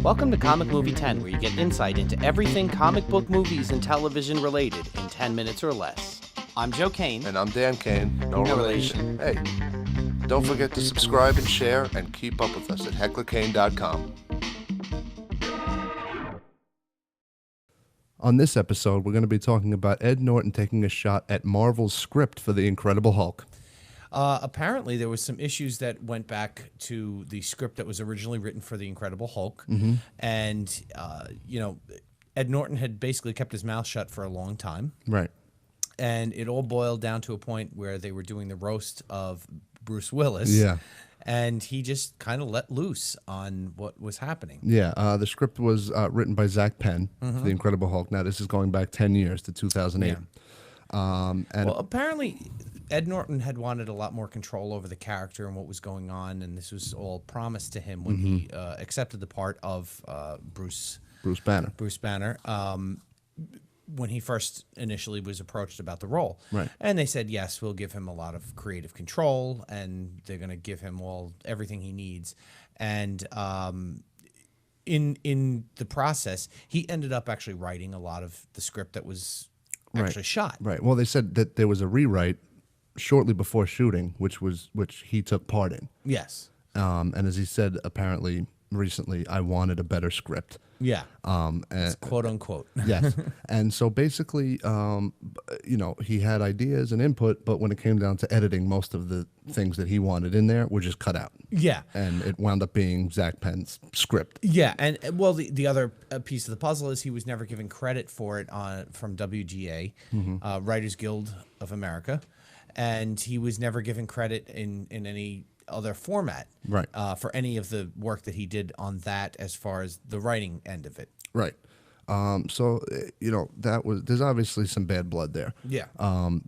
Welcome to Comic Movie 10, where you get insight into everything comic book movies and television related in 10 minutes or less. I'm Joe Kane. And I'm Dan Kane. No relation. Hey, don't forget to subscribe and share and keep up with us at hecklerkane.com. On this episode, we're going to be talking about Ed Norton taking a shot at Marvel's script for The Incredible Hulk. Apparently, there was some issues that went back to the script that was originally written for The Incredible Hulk. And, Ed Norton had basically kept his mouth shut for a long time. Right. And it all boiled down to a point where they were doing the roast of Bruce Willis. Yeah. And he just kind of let loose on what was happening. Yeah, the script was written by Zak Penn for The Incredible Hulk. Now, this is going back 10 years to 2008. Well, apparently, Ed Norton had wanted a lot more control over the character and what was going on, and this was all promised to him when he accepted the part of Bruce Banner. Bruce Banner. When he first initially was approached about the role. Right. And they said, yes, we'll give him a lot of creative control, and they're going to give him everything he needs. And in the process, he ended up actually writing a lot of the script that was actually shot. Right. Well, they said that there was a rewrite shortly before shooting, which he took part in. Yes. And as he said, apparently recently, I wanted a better script. Yeah. It's quote unquote. Yes. And so basically, he had ideas and input, but when it came down to editing, most of the things that he wanted in there were just cut out. Yeah. And it wound up being Zak Penn's script. Yeah. And well, the other piece of the puzzle is he was never given credit for it from WGA, Writers Guild of America. And he was never given credit in any other format, right? For any of the work that he did on that, as far as the writing end of it, right? So there's obviously some bad blood there. Yeah.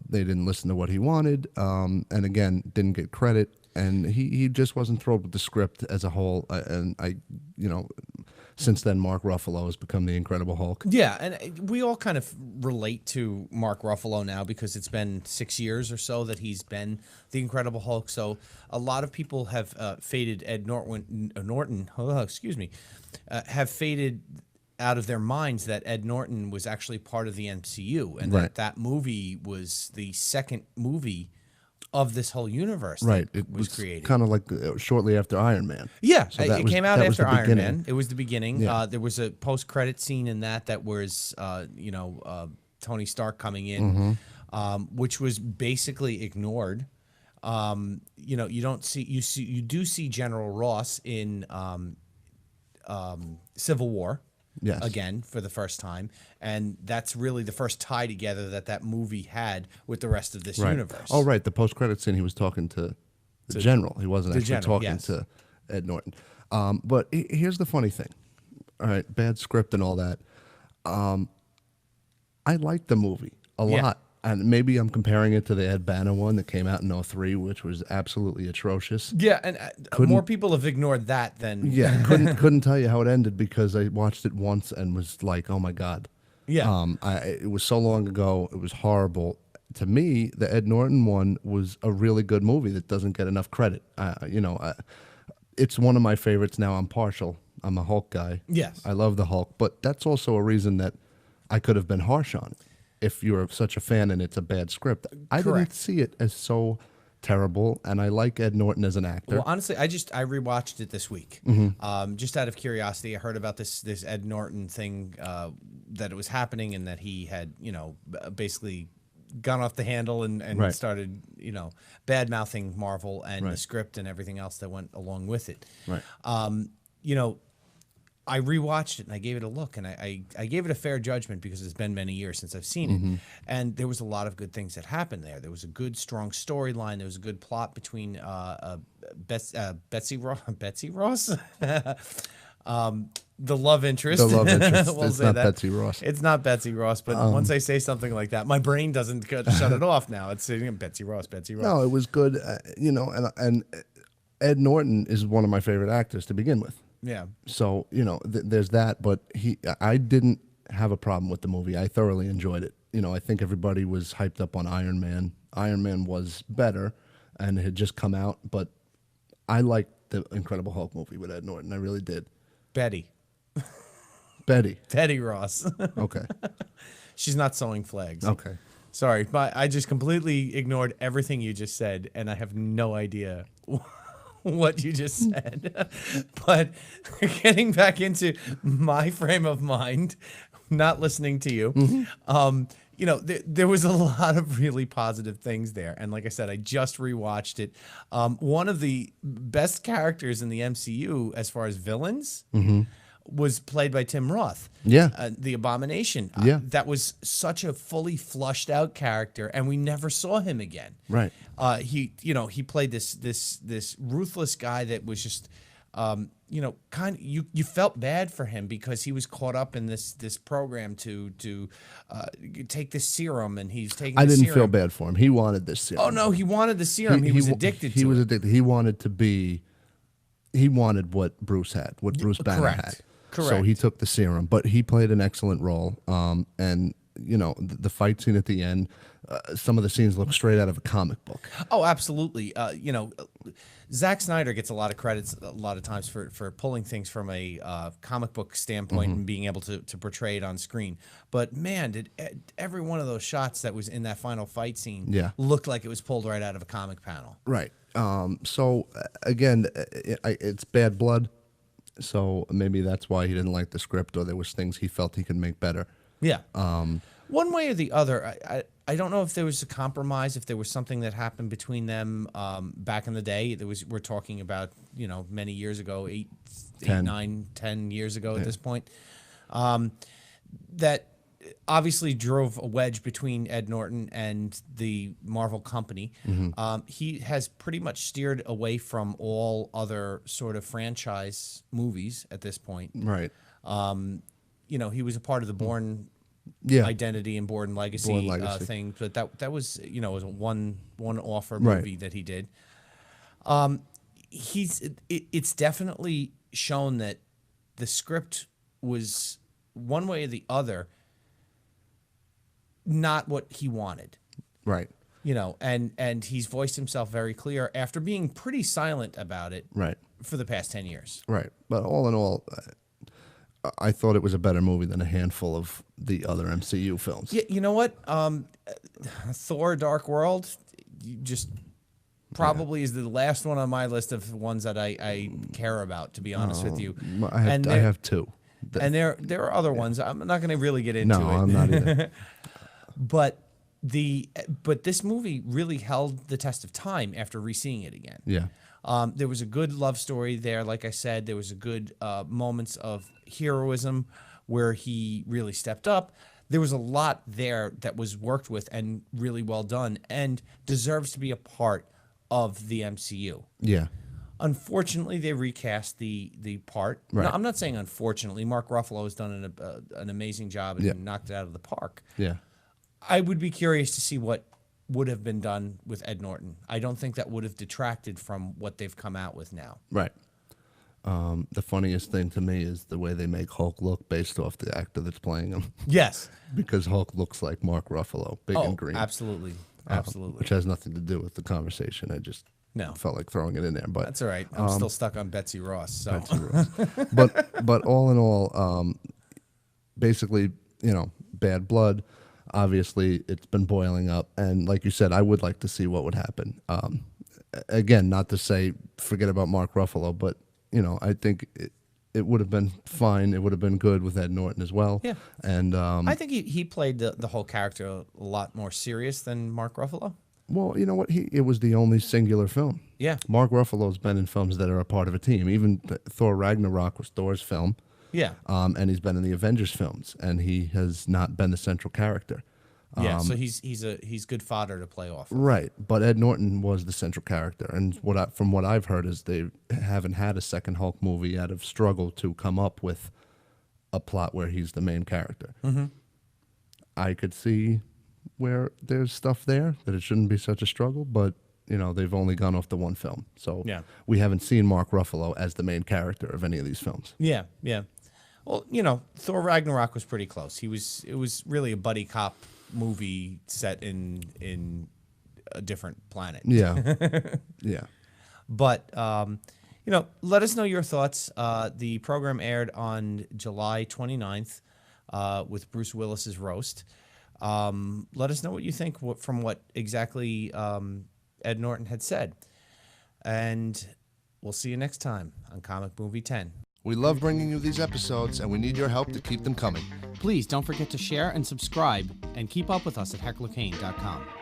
They didn't listen to what he wanted, and again, didn't get credit, and he just wasn't thrilled with the script as a whole. Since then, Mark Ruffalo has become the Incredible Hulk. Yeah, and we all kind of relate to Mark Ruffalo now because it's been 6 years or so that he's been the Incredible Hulk. So a lot of people have faded Ed Norton. Have faded out of their minds that Ed Norton was actually part of the MCU, and that movie was the second movie of this whole universe. Right. It was created. Kind of like shortly after Iron Man. Yeah. So it came out after Iron Man. It was the beginning. Yeah. There was a post-credit scene in that was, Tony Stark coming in, which was basically ignored. You do see General Ross in Civil War. Yes. Again, for the first time. And that's really the first tie together that movie had with the rest of this universe. Oh, right. The post-credit scene, he was talking to the general. He wasn't actually talking to Ed Norton. But here's the funny thing. All right, bad script and all that. I liked the movie a lot. And maybe I'm comparing it to the Ed Banner one that came out in 2003, which was absolutely atrocious. Yeah, and more people have ignored that than... Yeah, couldn't tell you how it ended because I watched it once and was like, oh, my God. Yeah. It was so long ago. It was horrible. To me, the Ed Norton one was a really good movie that doesn't get enough credit. It's one of my favorites now. I'm partial. I'm a Hulk guy. Yes. I love the Hulk. But that's also a reason that I could have been harsh on it. If you're such a fan and it's a bad script. I didn't see it as so terrible, and I like Ed Norton as an actor. Well, honestly, I rewatched it this week. Just out of curiosity. I heard about this Ed Norton thing, that it was happening and that he had, basically gone off the handle and started, bad-mouthing Marvel and the script and everything else that went along with it. Right. I rewatched it and I gave it a look, and I gave it a fair judgment because it's been many years since I've seen it, and there was a lot of good things that happened there. There was a good, strong storyline. There was a good plot between Betsy Ross, the love interest. The love interest. We'll it's say not that. Betsy Ross. It's not Betsy Ross, but once I say something like that, my brain doesn't shut it off now. It's saying Betsy Ross. No, it was good, and Ed Norton is one of my favorite actors to begin with. Yeah. So, there's that, but I didn't have a problem with the movie. I thoroughly enjoyed it. I think everybody was hyped up on Iron Man. Iron Man was better and it had just come out, but I liked the Incredible Hulk movie with Ed Norton. I really did. Betty. Betty Ross. Okay. She's not sewing flags. Okay. Sorry, but I just completely ignored everything you just said, and I have no idea what you just said. But getting back into my frame of mind, not listening to you, you know, there was a lot of really positive things there. And like I said, I just rewatched it. One of the best characters in the MCU as far as villains was played by Tim Roth. Yeah. The Abomination. Yeah. That was such a fully flushed out character, and we never saw him again. Right. He played this ruthless guy that was just, kind of, you felt bad for him because he was caught up in this program to take this serum, and he's taking. I the didn't serum. feel bad for him. He wanted this serum. Oh no, he wanted the serum. He was addicted. He was addicted. He wanted to be. He wanted what Bruce had, what Bruce Banner had. Correct. So he took the serum, but he played an excellent role. And you know, the fight scene at the end, some of the scenes look straight out of a comic book. Oh, absolutely. Zack Snyder gets a lot of credits a lot of times for pulling things from a comic book standpoint and being able to portray it on screen. But man, did every one of those shots that was in that final fight scene looked like it was pulled right out of a comic panel. Right. So again, it's Bad Blood. So maybe that's why he didn't like the script, or there was things he felt he could make better. Yeah. One way or the other, I don't know if there was a compromise, if there was something that happened between them back in the day. We're talking about, many years ago, 10 years ago at this point, that obviously drove a wedge between Ed Norton and the Marvel company. He has pretty much steered away from all other sort of franchise movies at this point. Right. He was a part of the Bourne Identity and Bourne Legacy, thing, but that was was a one offer movie that he did. It's definitely shown that the script was one way or the other not what he wanted. Right. And he's voiced himself very clear after being pretty silent about it. Right. For the past 10 years. Right. But all in all, I thought it was a better movie than a handful of the other MCU films. Yeah, you know what? Thor: Dark World, just probably is the last one on my list of ones that I care about. To be honest with you, I have two. And there are other ones. I'm not going to really get into it. No, I'm not either. But this movie really held the test of time after re-seeing it again. Yeah. There was a good love story there. Like I said, there was a good moments of heroism where he really stepped up. There was a lot there that was worked with and really well done and deserves to be a part of the MCU. Yeah. Unfortunately, they recast the part. Right. No, I'm not saying unfortunately. Mark Ruffalo has done an amazing job and knocked it out of the park. Yeah. I would be curious to see what would have been done with Ed Norton. I don't think that would have detracted from what they've come out with now. Right. The funniest thing to me is the way they make Hulk look based off the actor that's playing him. Yes. Because Hulk looks like Mark Ruffalo, big and green. Absolutely. Absolutely. Which has nothing to do with the conversation. I just felt like throwing it in there. But that's all right. I'm still stuck on Betsy Ross. So. Betsy Ross. But all in all, basically, Bad Blood. Obviously, it's been boiling up, and like you said, I would like to see what would happen. Again, not to say forget about Mark Ruffalo, but I think it would have been fine. It would have been good with Ed Norton as well. Yeah, and I think he played the whole character a lot more serious than Mark Ruffalo. Well, you know what? It was the only singular film. Yeah, Mark Ruffalo's been in films that are a part of a team. Even Thor Ragnarok was Thor's film. Yeah. And he's been in the Avengers films, and he has not been the central character. Yeah, so he's good fodder to play off of. Right, but Ed Norton was the central character, and from what I've heard is they haven't had a second Hulk movie out of struggle to come up with a plot where he's the main character. Mm-hmm. I could see where there's stuff there that it shouldn't be such a struggle, but they've only gone off the one film, so we haven't seen Mark Ruffalo as the main character of any of these films. Yeah, yeah. Well, Thor Ragnarok was pretty close. It was really a buddy cop movie set in a different planet. Yeah, yeah. But let us know your thoughts. The program aired on July 29th with Bruce Willis's roast. Let us know what you think from what exactly Ed Norton had said. And we'll see you next time on Comic Movie 10. We love bringing you these episodes, and we need your help to keep them coming. Please don't forget to share and subscribe, and keep up with us at hecklerkane.com.